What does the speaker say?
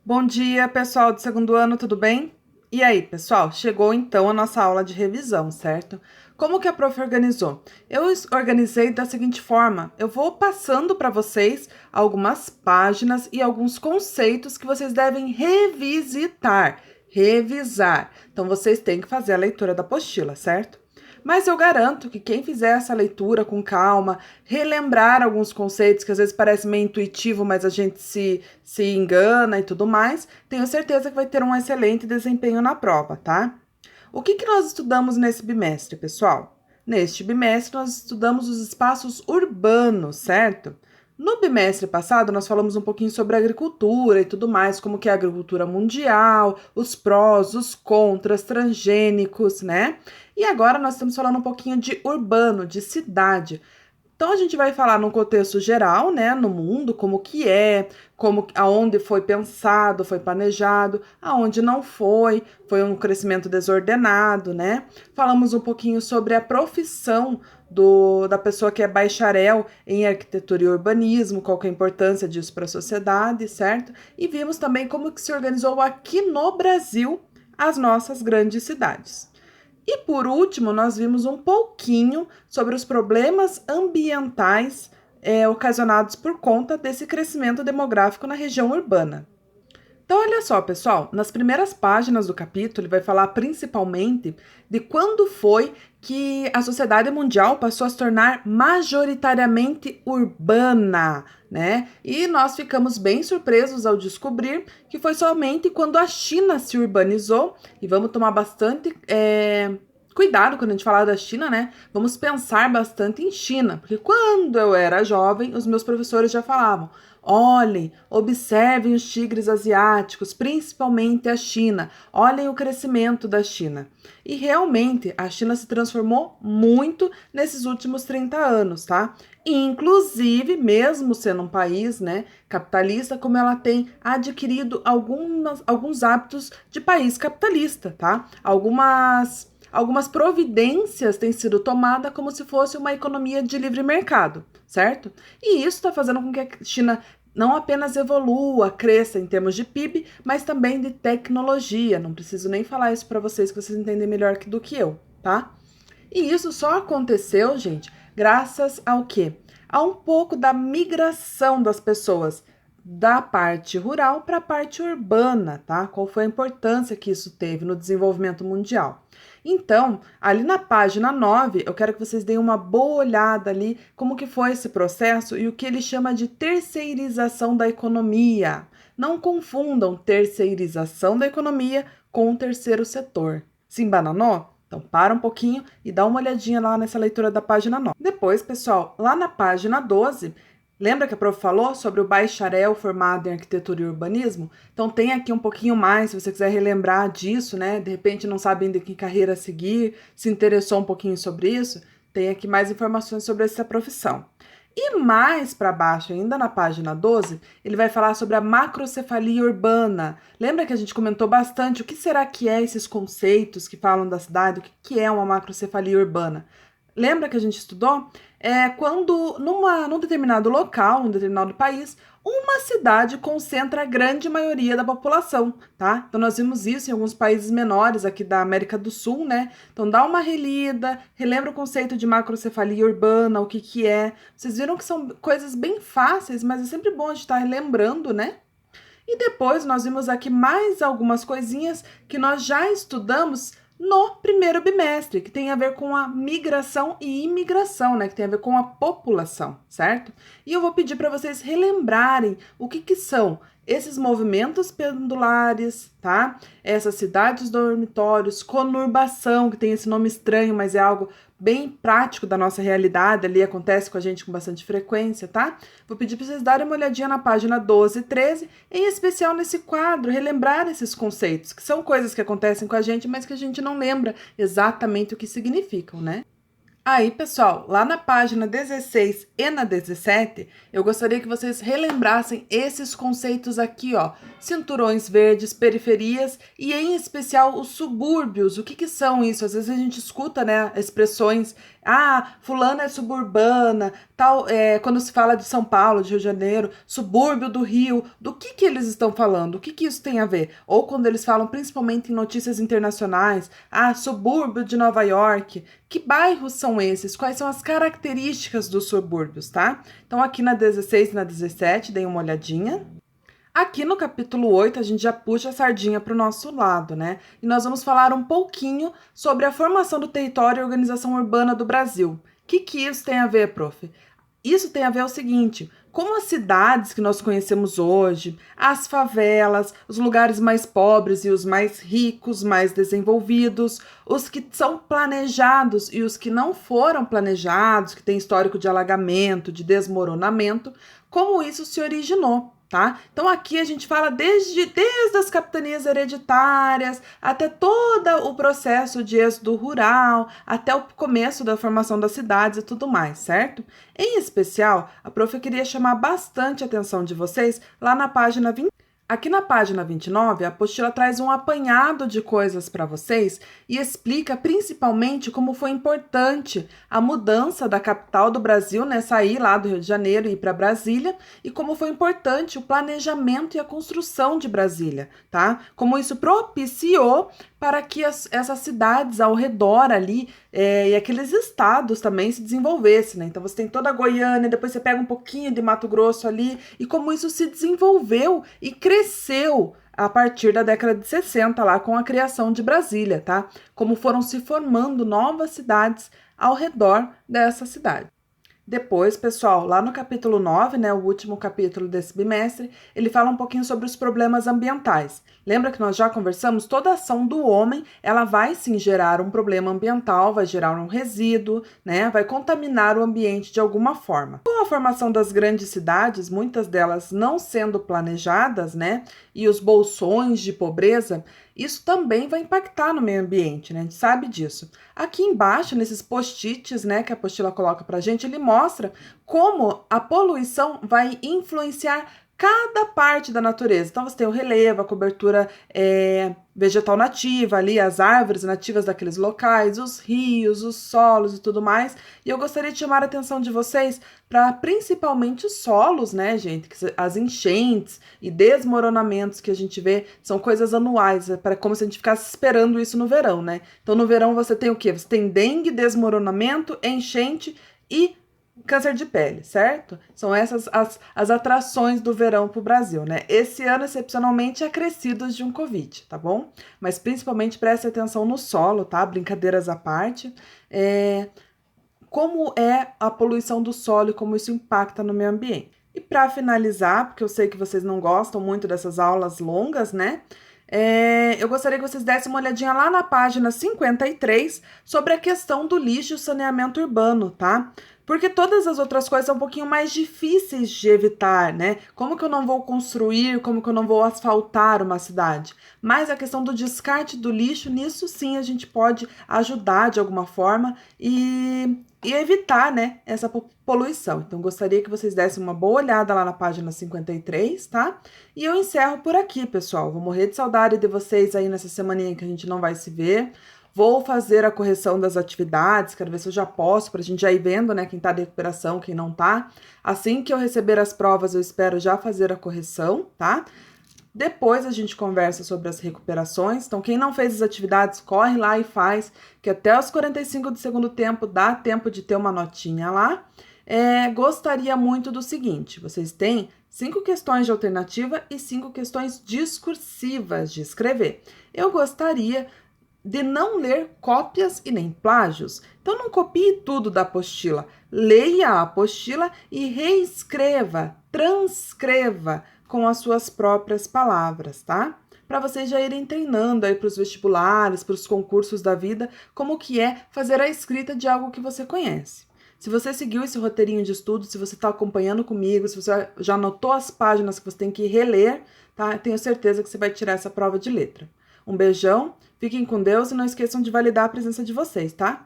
Bom dia, pessoal do segundo ano, tudo bem? E aí, pessoal, chegou então a nossa aula de revisão, certo? Como que a prof organizou? Organizei da seguinte forma: eu vou passando para vocês algumas páginas e alguns conceitos que vocês devem revisar. Então, vocês têm que fazer a leitura da apostila, certo? Mas eu garanto que quem fizer essa leitura com calma, relembrar alguns conceitos que às vezes parece meio intuitivo, mas a gente se engana e tudo mais, tenho certeza que vai ter um excelente desempenho na prova, tá? O que nós estudamos nesse bimestre, pessoal? Neste bimestre, nós estudamos os espaços urbanos, certo? No bimestre passado, nós falamos um pouquinho sobre agricultura e tudo mais, como que é a agricultura mundial, os prós, os contras, transgênicos, né? E agora nós estamos falando um pouquinho de urbano, de cidade. Então a gente vai falar num contexto geral, né, no mundo, como que é, como aonde foi pensado, foi planejado, aonde não foi um crescimento desordenado, né? Falamos um pouquinho sobre a profissão da pessoa que é bacharel em arquitetura e urbanismo, qual que é a importância disso para a sociedade, certo? E vimos também como que se organizou aqui no Brasil as nossas grandes cidades. E por último, nós vimos um pouquinho sobre os problemas ambientais ocasionados por conta desse crescimento demográfico na região urbana. Então, olha só, pessoal, nas primeiras páginas do capítulo, ele vai falar principalmente de quando foi que a sociedade mundial passou a se tornar majoritariamente urbana, né? E nós ficamos bem surpresos ao descobrir que foi somente quando a China se urbanizou, e vamos tomar bastante cuidado quando a gente falar da China, né? Vamos pensar bastante em China, porque quando eu era jovem, os meus professores já falavam: olhem, observem os tigres asiáticos, principalmente a China. Olhem o crescimento da China. E realmente a China se transformou muito nesses últimos 30 anos, tá? E, inclusive, mesmo sendo um país, né, capitalista, como ela tem adquirido alguns hábitos de país capitalista, tá? Algumas providências têm sido tomadas como se fosse uma economia de livre mercado, certo? E isso está fazendo com que a China não apenas evolua, cresça em termos de PIB, mas também de tecnologia. Não preciso nem falar isso para vocês, que vocês entendem melhor do que eu, tá? E isso só aconteceu, gente, graças ao quê? A um pouco da migração das pessoas da parte rural para a parte urbana, tá? Qual foi a importância que isso teve no desenvolvimento mundial? Então, ali na página 9, eu quero que vocês deem uma boa olhada ali como que foi esse processo e o que ele chama de terceirização da economia. Não confundam terceirização da economia com o terceiro setor. Se embananou? Então, para um pouquinho e dá uma olhadinha lá nessa leitura da página 9. Depois, pessoal, lá na página 12, lembra que a prof falou sobre o bacharel formado em arquitetura e urbanismo? Então tem aqui um pouquinho mais, se você quiser relembrar disso, né? De repente não sabe ainda que carreira seguir, se interessou um pouquinho sobre isso, tem aqui mais informações sobre essa profissão. E mais para baixo, ainda na página 12, ele vai falar sobre a macrocefalia urbana. Lembra que a gente comentou bastante o que será que é esses conceitos que falam da cidade, o que é uma macrocefalia urbana? Lembra que a gente estudou? É quando num determinado local, num determinado país, uma cidade concentra a grande maioria da população, tá? Então nós vimos isso em alguns países menores aqui da América do Sul, né? Então dá uma relida, relembra o conceito de macrocefalia urbana, o que que é. Vocês viram que são coisas bem fáceis, mas é sempre bom a gente estar lembrando, né? E depois nós vimos aqui mais algumas coisinhas que nós já estudamos no primeiro bimestre, que tem a ver com a migração e imigração, né? Que tem a ver com a população, certo? E eu vou pedir para vocês relembrarem o que são esses movimentos pendulares, tá? Essas cidades dormitórios, conurbação, que tem esse nome estranho, mas é algo bem prático da nossa realidade, ali acontece com a gente com bastante frequência, tá? Vou pedir para vocês darem uma olhadinha na página 12 e 13, em especial nesse quadro, relembrar esses conceitos, que são coisas que acontecem com a gente, mas que a gente não lembra exatamente o que significam, né? Aí, pessoal, lá na página 16 e na 17, eu gostaria que vocês relembrassem esses conceitos aqui, ó. Cinturões verdes, periferias e, em especial, os subúrbios. O que são isso? Às vezes a gente escuta, né, expressões Ah, fulana é suburbana, tal, quando se fala de São Paulo, de Rio de Janeiro, subúrbio do Rio, do que eles estão falando? O que isso tem a ver? Ou quando eles falam principalmente em notícias internacionais, ah, subúrbio de Nova York, que bairros são esses? Quais são as características dos subúrbios, tá? Então aqui na 16 e na 17, deem uma olhadinha. Aqui no capítulo 8, a gente já puxa a sardinha para o nosso lado, né? E nós vamos falar um pouquinho sobre a formação do território e organização urbana do Brasil. O que isso tem a ver, prof? Isso tem a ver o seguinte: como as cidades que nós conhecemos hoje, as favelas, os lugares mais pobres e os mais ricos, mais desenvolvidos, os que são planejados e os que não foram planejados, que têm histórico de alagamento, de desmoronamento, como isso se originou. Tá? Então aqui a gente fala desde as capitanias hereditárias até todo o processo de êxodo rural, até o começo da formação das cidades e tudo mais, certo? Em especial, a prof queria chamar bastante a atenção de vocês lá na página 20. Aqui na página 29, a apostila traz um apanhado de coisas para vocês e explica principalmente como foi importante a mudança da capital do Brasil, né, sair lá do Rio de Janeiro e ir para Brasília, e como foi importante o planejamento e a construção de Brasília, tá? Como isso propiciou para que essas cidades ao redor ali e aqueles estados também se desenvolvessem, né? Então você tem toda a Goiânia, depois você pega um pouquinho de Mato Grosso ali, e como isso se desenvolveu e cresceu a partir da década de 60 lá com a criação de Brasília, tá? Como foram se formando novas cidades ao redor dessa cidade. Depois, pessoal, lá no capítulo 9, né, o último capítulo desse bimestre, ele fala um pouquinho sobre os problemas ambientais. Lembra que nós já conversamos? Toda ação do homem, ela vai sim gerar um problema ambiental, vai gerar um resíduo, né, vai contaminar o ambiente de alguma forma. Com a formação das grandes cidades, muitas delas não sendo planejadas, né, e os bolsões de pobreza, isso também vai impactar no meio ambiente, né? A gente sabe disso. Aqui embaixo, nesses post-its, né, que a apostila coloca pra gente, ele mostra como a poluição vai influenciar cada parte da natureza. Então, você tem o relevo, a cobertura vegetal nativa ali, as árvores nativas daqueles locais, os rios, os solos e tudo mais. E eu gostaria de chamar a atenção de vocês para principalmente os solos, né, gente? As enchentes e desmoronamentos que a gente vê são coisas anuais, como se a gente ficasse esperando isso no verão, né? Então, no verão você tem o quê? Você tem dengue, desmoronamento, enchente e câncer de pele, certo? São essas as atrações do verão para o Brasil, né? Esse ano, excepcionalmente, acrescidos de um Covid, tá bom? Mas principalmente preste atenção no solo, tá? Brincadeiras à parte. Como é a poluição do solo e como isso impacta no meio ambiente. E para finalizar, porque eu sei que vocês não gostam muito dessas aulas longas, né? Eu gostaria que vocês dessem uma olhadinha lá na página 53 sobre a questão do lixo e saneamento urbano, tá? Porque todas as outras coisas são um pouquinho mais difíceis de evitar, né? Como que eu não vou construir, como que eu não vou asfaltar uma cidade? Mas a questão do descarte do lixo, nisso sim a gente pode ajudar de alguma forma e evitar, né, essa poluição. Então, gostaria que vocês dessem uma boa olhada lá na página 53, tá? E eu encerro por aqui, pessoal. Vou morrer de saudade de vocês aí nessa semaninha que a gente não vai se ver. Vou fazer a correção das atividades, quero ver se eu já posso, pra gente já ir vendo, né, quem tá de recuperação, quem não tá. Assim que eu receber as provas, eu espero já fazer a correção, tá? Depois a gente conversa sobre as recuperações. Então, quem não fez as atividades, corre lá e faz, que até os 45 do segundo tempo dá tempo de ter uma notinha lá. Gostaria muito do seguinte: vocês têm 5 questões de alternativa e 5 questões discursivas de escrever. Eu gostaria de não ler cópias e nem plágios. Então, não copie tudo da apostila. Leia a apostila e reescreva, transcreva com as suas próprias palavras, tá? Para vocês já irem treinando aí para os vestibulares, para os concursos da vida, como que é fazer a escrita de algo que você conhece. Se você seguiu esse roteirinho de estudo, se você está acompanhando comigo, se você já anotou as páginas que você tem que reler, tá? Tenho certeza que você vai tirar essa prova de letra. Um beijão, fiquem com Deus e não esqueçam de validar a presença de vocês, tá?